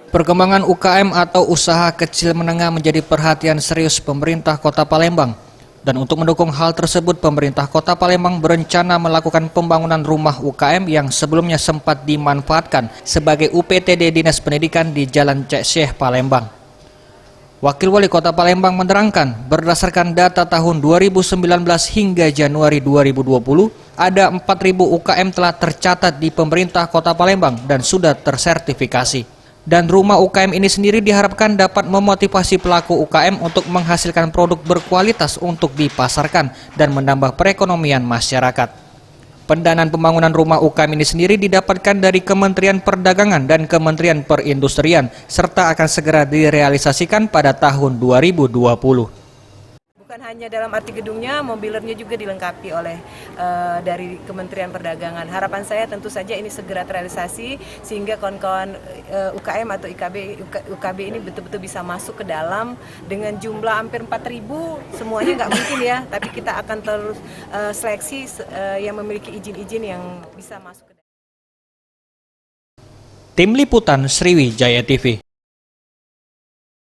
Perkembangan UKM atau usaha kecil menengah menjadi perhatian serius pemerintah Kota Palembang. Dan untuk mendukung hal tersebut, pemerintah Kota Palembang berencana melakukan pembangunan rumah UKM yang sebelumnya sempat dimanfaatkan sebagai UPTD Dinas Pendidikan di Jalan Cek Syekh, Palembang. Wakil Wali Kota Palembang menerangkan, berdasarkan data tahun 2019 hingga Januari 2020, ada 4.000 UKM telah tercatat di pemerintah Kota Palembang dan sudah tersertifikasi. Dan rumah UKM ini sendiri diharapkan dapat memotivasi pelaku UKM untuk menghasilkan produk berkualitas untuk dipasarkan dan menambah perekonomian masyarakat. Pendanaan pembangunan rumah UKM ini sendiri didapatkan dari Kementerian Perdagangan dan Kementerian Perindustrian, serta akan segera direalisasikan pada tahun 2020. Bukan hanya dalam arti gedungnya, mobilernya juga dilengkapi oleh dari Kementerian Perdagangan. Harapan saya tentu saja ini segera terrealisasi sehingga kawan-kawan UKM atau UKB ini betul-betul bisa masuk ke dalam dengan jumlah hampir 4.000. Semuanya nggak mungkin ya, tapi kita akan terus seleksi yang memiliki izin-izin yang bisa masuk ke dalam. Tim Liputan Sriwijaya TV.